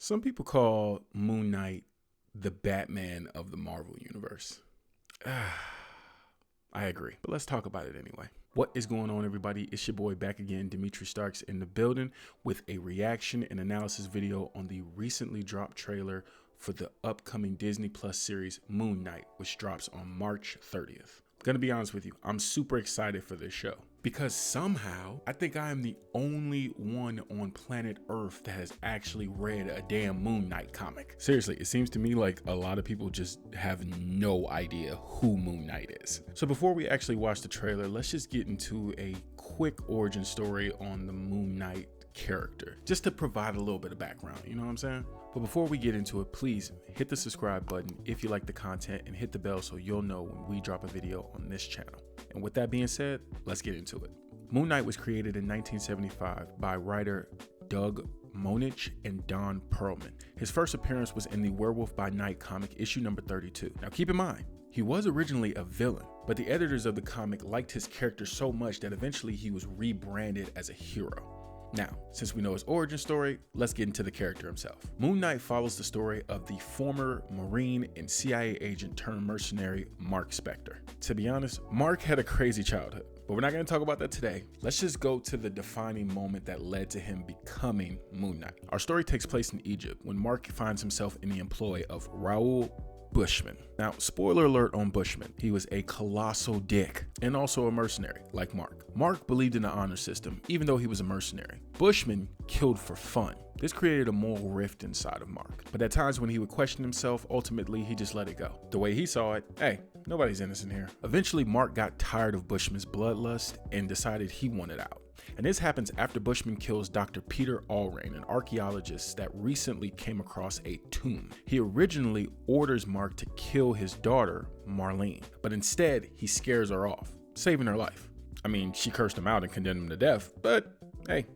Some people call Moon Knight the Batman of the Marvel Universe. I agree, but let's talk about it anyway. What is going on, everybody? It's your boy back again, Dimitri Starks, in the building with a reaction and analysis video on the recently dropped trailer for the upcoming Disney Plus series Moon Knight, which drops on March 30th. Gonna be honest with you, I'm super excited for this show because somehow I think I am the only one on planet Earth that has actually read a damn Moon Knight comic. Seriously, it seems to me like a lot of people just have no idea who Moon Knight is. So before we actually watch the trailer, let's just get into a quick origin story on the Moon Knight character, just to provide a little bit of background, you know what I'm saying? But before we get into it, please hit the subscribe button if you like the content and hit the bell so you'll know when we drop a video on this channel. And with that being said, let's get into it. Moon Knight was created in 1975 by writer Doug Moench and Don Perlman. His first appearance was in the Werewolf by Night comic issue number 32. Now keep in mind, he was originally a villain, but the editors of the comic liked his character so much that eventually he was rebranded as a hero. Now, since we know his origin story, let's get into the character himself. Moon Knight follows the story of the former Marine and CIA agent turned mercenary Mark Spector. To be honest, Mark had a crazy childhood, but we're not going to talk about that today. Let's just go to the defining moment that led to him becoming Moon Knight. Our story takes place in Egypt when Mark finds himself in the employ of Raoul Bushman. Now, spoiler alert on Bushman. He was a colossal dick and also a mercenary like Mark. Mark believed in the honor system, even though he was a mercenary. Bushman killed for fun. This created a moral rift inside of Mark. But at times when he would question himself, ultimately he just let it go. The way he saw it, hey, nobody's innocent here. Eventually, Mark got tired of Bushman's bloodlust and decided he wanted out. And this happens after Bushman kills Dr. Peter Allrain, an archaeologist that recently came across a tomb. He originally orders Mark to kill his daughter, Marlene, but instead he scares her off, saving her life. I mean, she cursed him out and condemned him to death, but hey.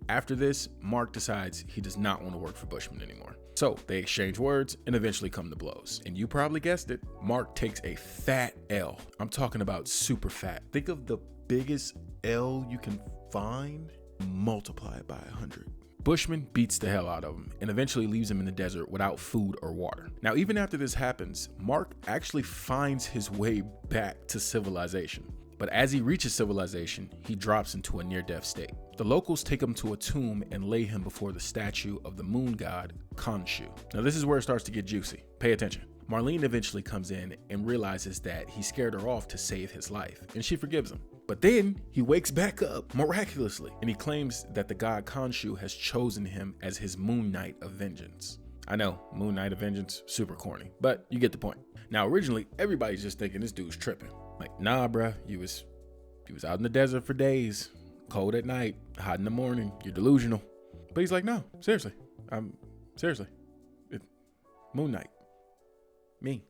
After this, Mark decides he does not want to work for Bushman anymore. So they exchange words and eventually come to blows. And you probably guessed it, Mark takes a fat L. I'm talking about super fat. Think of the biggest L you can find, multiply it by 100. Bushman beats the hell out of him and eventually leaves him in the desert without food or water. Now, even after this happens, Mark actually finds his way back to civilization. But as he reaches civilization, he drops into a near-death state. The locals take him to a tomb and lay him before the statue of the moon god, Khonshu. Now this is where it starts to get juicy. Pay attention. Marlene eventually comes in and realizes that he scared her off to save his life, and she forgives him. But then he wakes back up miraculously, and he claims that the god Khonshu has chosen him as his Moon Knight of vengeance. I know, Moon Knight of vengeance, super corny, but you get the point. Now originally, everybody's just thinking this dude's tripping. Like, nah, bruh, you was out in the desert for days, cold at night, hot in the morning, you're delusional. But he's like, no, seriously, Moon Knight, me.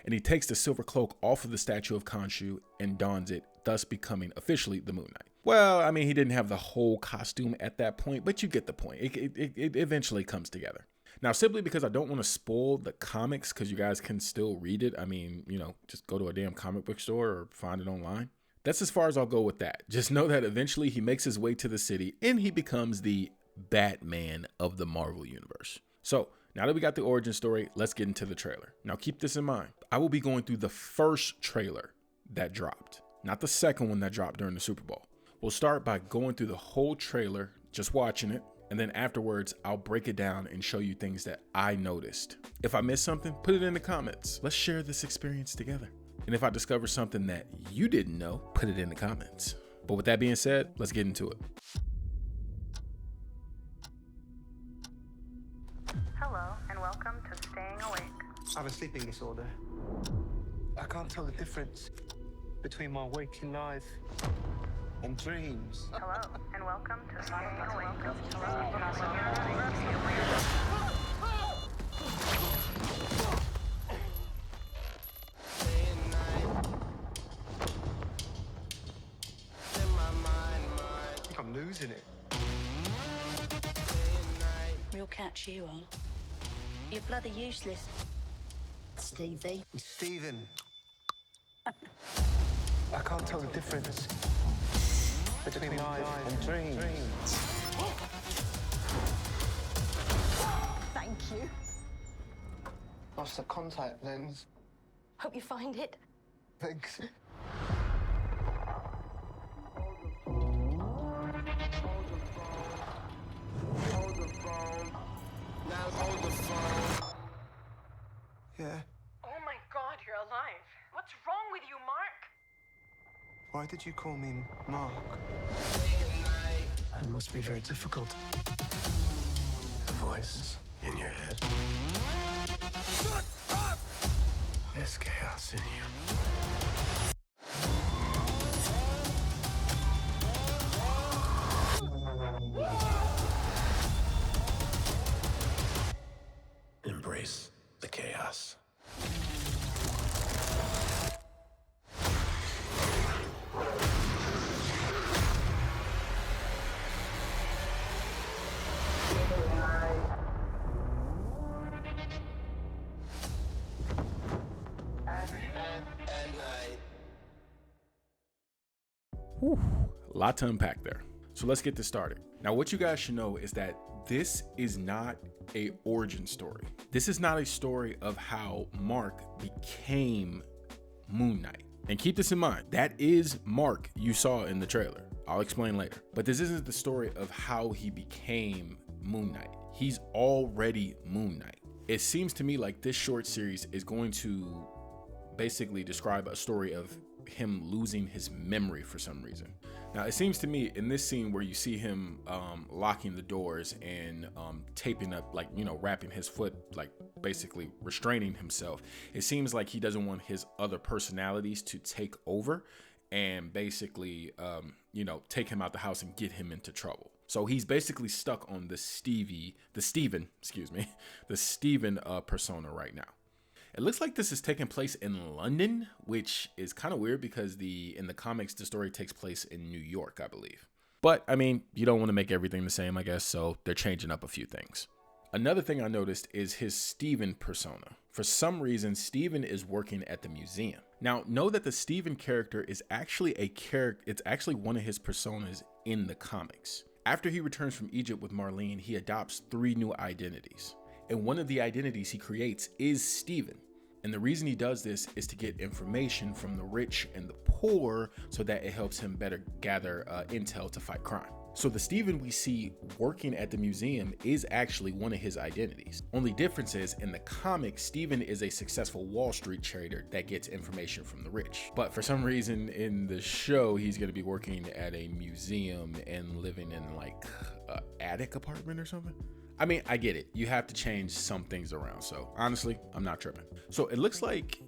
And he takes the silver cloak off of the statue of Khonshu and dons it, thus becoming officially the Moon Knight. Well, I mean, he didn't have the whole costume at that point, but you get the point. It eventually comes together. Now, simply because I don't want to spoil the comics, because you guys can still read it. I mean, you know, just go to a damn comic book store or find it online. That's as far as I'll go with that. Just know that eventually he makes his way to the city and he becomes the Batman of the Marvel Universe. So now that we got the origin story, let's get into the trailer. Now keep this in mind. I will be going through the first trailer that dropped, not the second one that dropped during the Super Bowl. We'll start by going through the whole trailer, just watching it. And then afterwards, I'll break it down and show you things that I noticed. If I missed something, put it in the comments. Let's share this experience together. And if I discover something that you didn't know, put it in the comments. But with that being said, let's get into it. Hello, and welcome to Staying Awake. I have a sleeping disorder. I can't tell the difference between my waking life and dreams. Hello, and welcome to Staying Awake. I think I'm losing it. We'll catch you on. You're bloody useless, Stevie. Stephen. I can't tell the difference between life and dreams. That It's you. Lost the contact lens. Hope you find it. Thanks. Yeah. Oh my god, you're alive. What's wrong with you, Mark? Why did you call me Mark? It must be very difficult. The voice in your head. Shut up! There's chaos in you. Embrace the chaos. Whew, a lot to unpack there. So let's get this started. Now, what you guys should know is that this is not a origin story. This is not a story of how Mark became Moon Knight. And keep this in mind, that is Mark you saw in the trailer. I'll explain later. But this isn't the story of how he became Moon Knight. He's already Moon Knight. It seems to me like this short series is going to basically describe a story of him losing his memory for some reason. Now, it seems to me in this scene where you see him locking the doors and taping up, like, you know, wrapping his foot, like basically restraining himself, it seems like he doesn't want his other personalities to take over and basically, you know, take him out the house and get him into trouble. So he's basically stuck on the Steven persona right now. It looks like this is taking place in London, which is kind of weird because in the comics, the story takes place in New York, I believe. But I mean, you don't want to make everything the same, I guess, so they're changing up a few things. Another thing I noticed is his Steven persona. For some reason, Steven is working at the museum. Now, know that the Steven character is actually it's actually one of his personas in the comics. After he returns from Egypt with Marlene, he adopts 3 new identities. And one of the identities he creates is Steven. And the reason he does this is to get information from the rich and the poor so that it helps him better gather intel to fight crime. So the Steven we see working at the museum is actually one of his identities. Only difference is in the comics, Steven is a successful Wall Street trader that gets information from the rich. But for some reason in the show, he's going to be working at a museum and living in like an attic apartment or something. I mean, I get it. You have to change some things around. So honestly, I'm not tripping. So it looks like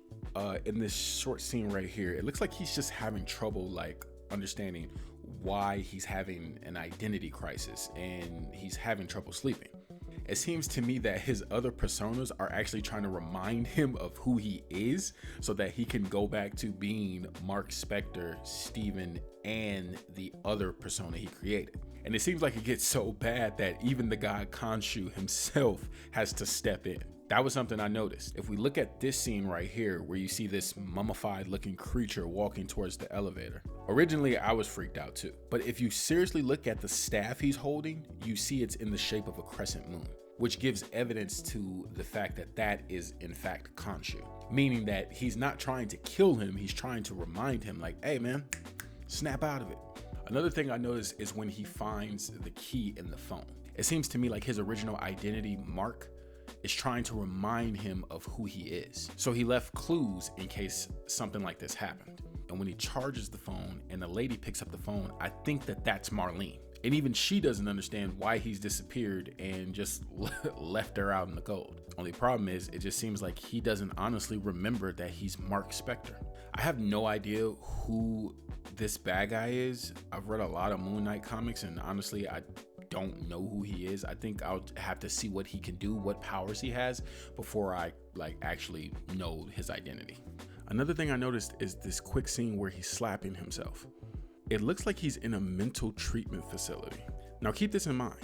in this short scene right here, it looks like he's just having trouble like understanding why he's having an identity crisis and he's having trouble sleeping. It seems to me that his other personas are actually trying to remind him of who he is so that he can go back to being Mark Spector, Steven, and the other persona he created. And it seems like it gets so bad that even the god Khonshu himself has to step in. That was something I noticed. If we look at this scene right here, where you see this mummified looking creature walking towards the elevator, originally I was freaked out too. But if you seriously look at the staff he's holding, you see it's in the shape of a crescent moon, which gives evidence to the fact that that is in fact Khonshu, meaning that he's not trying to kill him, he's trying to remind him like, hey man, snap out of it. Another thing I noticed is when he finds the key in the phone. It seems to me like his original identity, Mark, is trying to remind him of who he is. So he left clues in case something like this happened. And when he charges the phone and the lady picks up the phone, I think that that's Marlene. And even she doesn't understand why he's disappeared and just left her out in the cold. Only problem is, it just seems like he doesn't honestly remember that he's Mark Spector. I have no idea who this bad guy is. I've read a lot of Moon Knight comics and honestly, I don't know who he is. I think I'll have to see what he can do, what powers he has before I actually know his identity. Another thing I noticed is this quick scene where he's slapping himself. It looks like he's in a mental treatment facility. Now keep this in mind,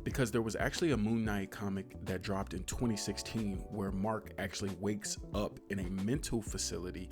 because there was actually a Moon Knight comic that dropped in 2016 where Mark actually wakes up in a mental facility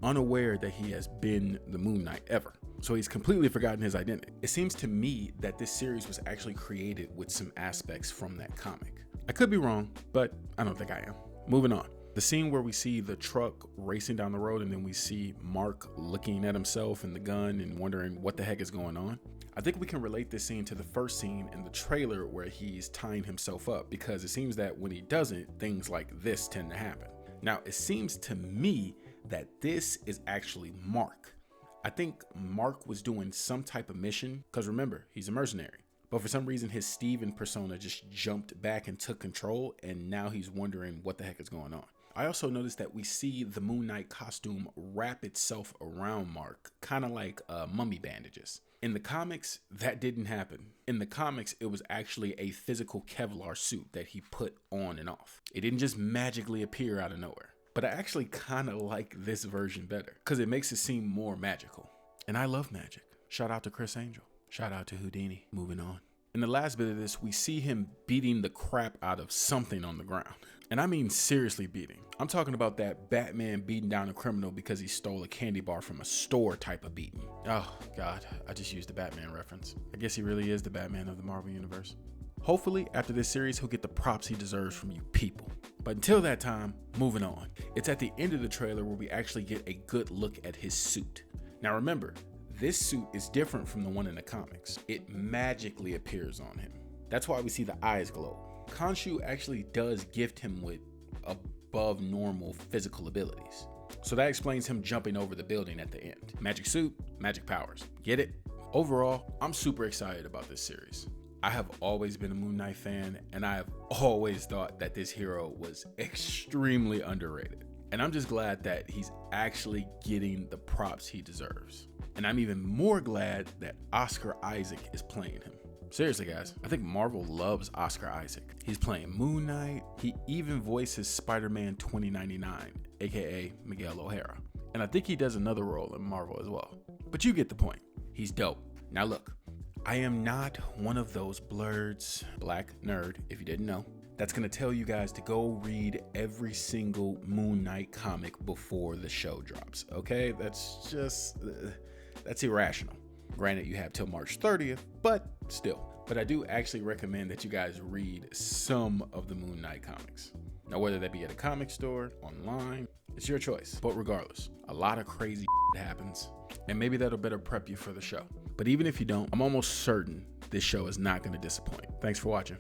unaware that he has been the Moon Knight ever. So he's completely forgotten his identity. It seems to me that this series was actually created with some aspects from that comic. I could be wrong, but I don't think I am. Moving on. The scene where we see the truck racing down the road and then we see Mark looking at himself and the gun and wondering what the heck is going on. I think we can relate this scene to the first scene in the trailer where he's tying himself up, because it seems that when he doesn't, things like this tend to happen. Now, it seems to me that this is actually Mark. I think Mark was doing some type of mission, because remember, he's a mercenary. But for some reason, his Steven persona just jumped back and took control, and now he's wondering what the heck is going on. I also noticed that we see the Moon Knight costume wrap itself around Mark, kind of like mummy bandages. In the comics, that didn't happen. In the comics, it was actually a physical Kevlar suit that he put on and off. It didn't just magically appear out of nowhere. But I actually kind of like this version better, because it makes it seem more magical. And I love magic. Shout out to Chris Angel. Shout out to Houdini. Moving on. In the last bit of this, we see him beating the crap out of something on the ground. And I mean seriously beating. I'm talking about that Batman beating down a criminal because he stole a candy bar from a store type of beating. Oh God, I just used the Batman reference. I guess he really is the Batman of the Marvel Universe. Hopefully, after this series, he'll get the props he deserves from you people. But until that time, moving on. It's at the end of the trailer where we actually get a good look at his suit. Now remember, this suit is different from the one in the comics. It magically appears on him. That's why we see the eyes glow. Khonshu actually does gift him with above normal physical abilities. So that explains him jumping over the building at the end. Magic suit, magic powers. Get it? Overall, I'm super excited about this series. I have always been a Moon Knight fan, and I have always thought that this hero was extremely underrated. And I'm just glad that he's actually getting the props he deserves. And I'm even more glad that Oscar Isaac is playing him. Seriously, guys, I think Marvel loves Oscar Isaac. He's playing Moon Knight. He even voices Spider-Man 2099, aka Miguel O'Hara. And I think he does another role in Marvel as well. But you get the point. He's dope. Now look, I am not one of those blurs, black nerd, if you didn't know, that's gonna tell you guys to go read every single Moon Knight comic before the show drops, okay? That's irrational. Granted, you have till March 30th, but still. But I do actually recommend that you guys read some of the Moon Knight comics. Now, whether that be at a comic store, online, it's your choice. But regardless, a lot of crazy happens, and maybe that'll better prep you for the show. But even if you don't, I'm almost certain this show is not gonna disappoint. Thanks for watching.